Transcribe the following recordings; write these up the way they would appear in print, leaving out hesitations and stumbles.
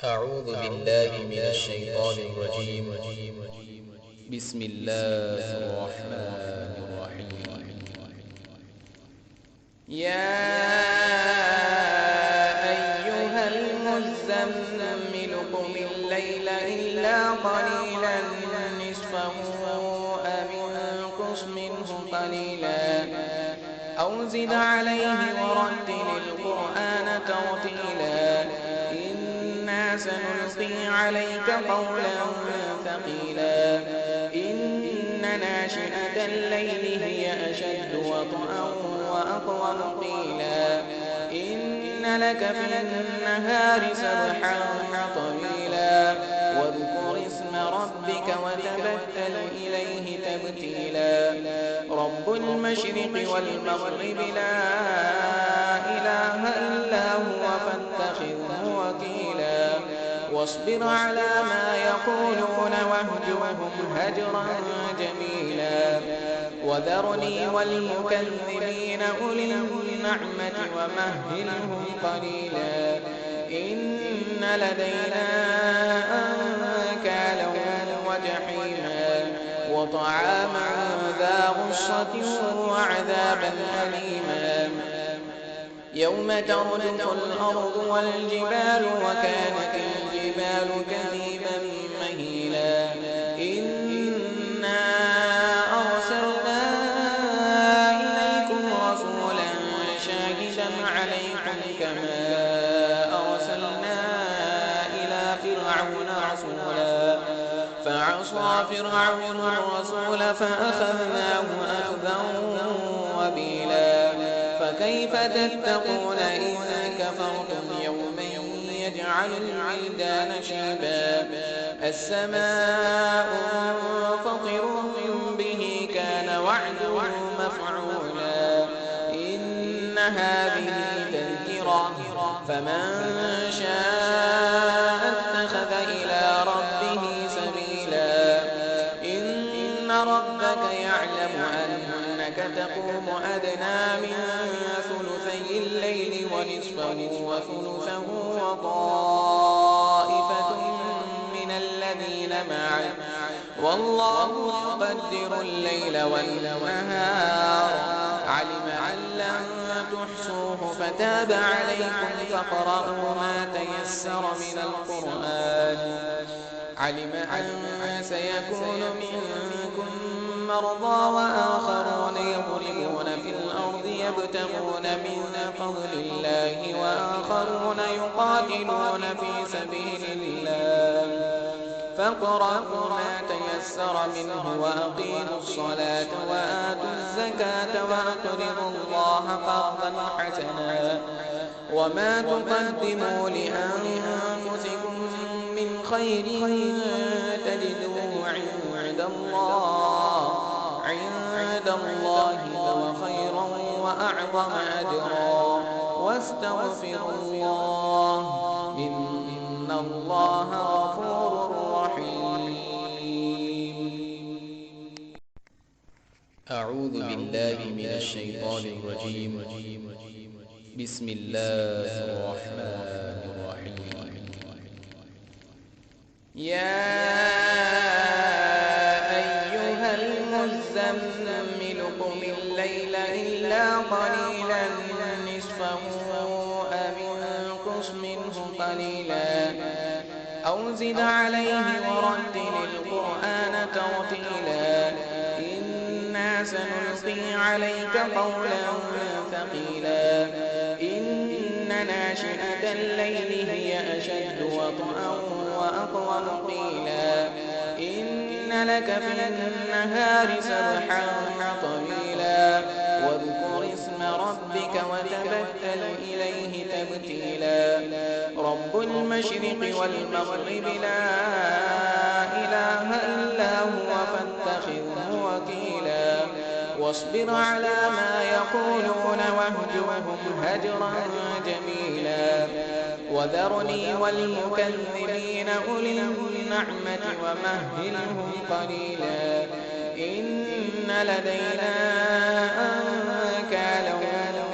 أعوذ بالله من الشيطان الرجيم. بسم الله الرحمن الرحيم. يا أيها المزمل قم الليل إلا قليلا نصفه أو انقص منه قليلا أو زد عليه ورتل القرآن ترتيلا إنا سنلقي عليك قولا ثقيلا إن ناشئة الليل هي أشد وطئا وأقوم قيلا إن لك في النهار سبحا طويلا واذكر اسم ربك وتبتل إليه تبتيلا رب المشرق والمغرب لا إله إلا هو فاتخذه وكيلا واصبر على ما يقولون واهجرهم هجرا جميلا وذرني والمكذبين أولي النعمة ومهلهم قليلا إن لدينا أنكالا وجحيما وطعاما ذا غصة وعذابا أليما يوم ترجف الأرض والجبال وكانت الجبال كثيبا مهيلا إنا أرسلنا إليكم رسولا شاهدا عليكم كما أرسلنا إلى فرعون رسولا فعصى فرعون الرسول فأخذناه أخذا وبيلا فكيف تتقون إن كفرتم يوما يجعل الولدان شيبا السماء منفطر به كان وعده مفعولا إن هذه تذكرة فمن شاء اتخذ إلى ربه سبيلا إن ربك يعلم أنك تقوم أدنى من ثلثي الليل ونصفه وثلثه وطائفة من الذين معه والله يقدر الليل والنهار علم أن لن تحصوه فتاب عليكم فاقرؤوا ما تيسر من القرآن علم أن سيكون منكم مرضى وآخرون يضربون في الأرض يبتغون من فضل الله وآخرون يقاتلون في سبيل الله فاقرؤوا ما تيسر منه وأقيموا الصلاة وآتوا الزكاة وأقرضوا الله قرضا حسنا وما تقدموا لأنفسكم من خير تجدوه عند الله هو خيرا وأعظم أجرا واستغفروا الله إن الله غفور رحيم. أعوذ بالله من الشيطان الرجيم. بسم الله الرحمن الرحيم. يا أيها المزمل قم الليل إلا قليلا نصفه أو انقص منه قليلا أو زد عليه ورتل القرآن ترتيلا إنا سنلقي عليك قولا ثقيلا إن ناشئة الليل هي أشد وطئا وأقوم قيلا إن لك في النهار سبحا طويلا واذكر اسم ربك وتبتل إليه تبتيلا رب المشرق والمغرب لا إله إلا هو فاتخذه وكيلا واصبر على ما يقولون واهجرهم هجرا جميلا وذرني والمكذبين أولي النعمة ومهلهم قليلا إن لدينا أنكالا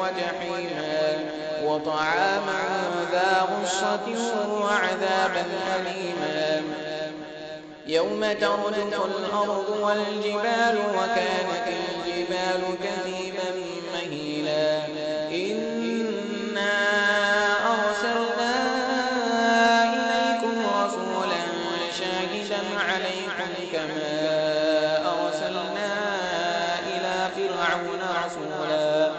وجحيما وطعاما ذا غصة وعذابا أليما يوم ترجف الأرض والجبال وكانت الجبال كثيبا مهيلا إنا أرسلنا إليكم رسولا شاهدا عليكم كما أرسلنا إلى فرعون رسولا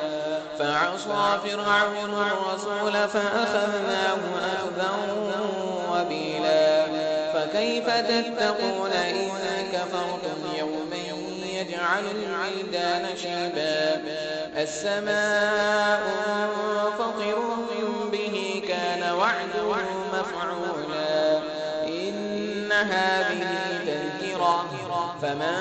فعصى فرعون الرسول فأخذناه أخذا وبيلا فكيف تتقون إن كفرتم يوما يجعل الولدان شيبا السماء منفطر به كان وعده مفعولا إن هذه تذكرة فمن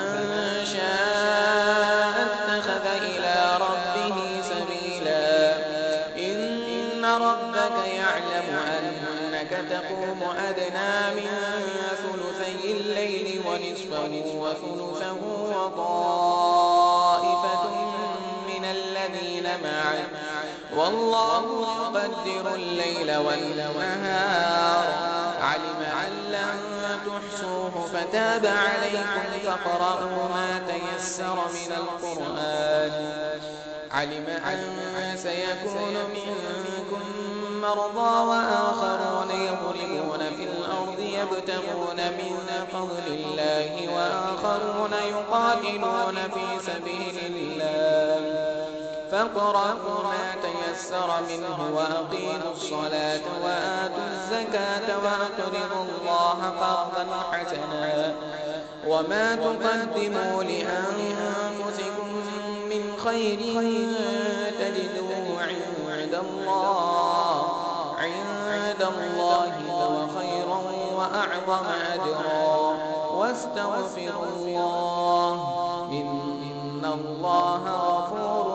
شاء اتخذ إلى ربه سبيلا إن ربك يعلم أنك تقوم أدنى من ثلثي الليل ونصفه وثلثه وطائفة من الذين معه والله يقدر الليل والنهار علم أن لن تحصوه فتاب عليكم فاقرؤوا ما تيسر من القرآن علم أن سيكون منكم مرضى وآخرون يضربون في الأرض يبتغون من فضل الله وآخرون يقاتلون في سبيل الله فاقرؤوا ما تيسر منه وأقيموا الصلاة وآتوا الزكاة وأقرضوا الله قرضا حسنا وما تقدموا لأنفسكم من خير تجدوه عند الله هو خيرا وأعظم أجرا واستغفروا الله إن الله غفور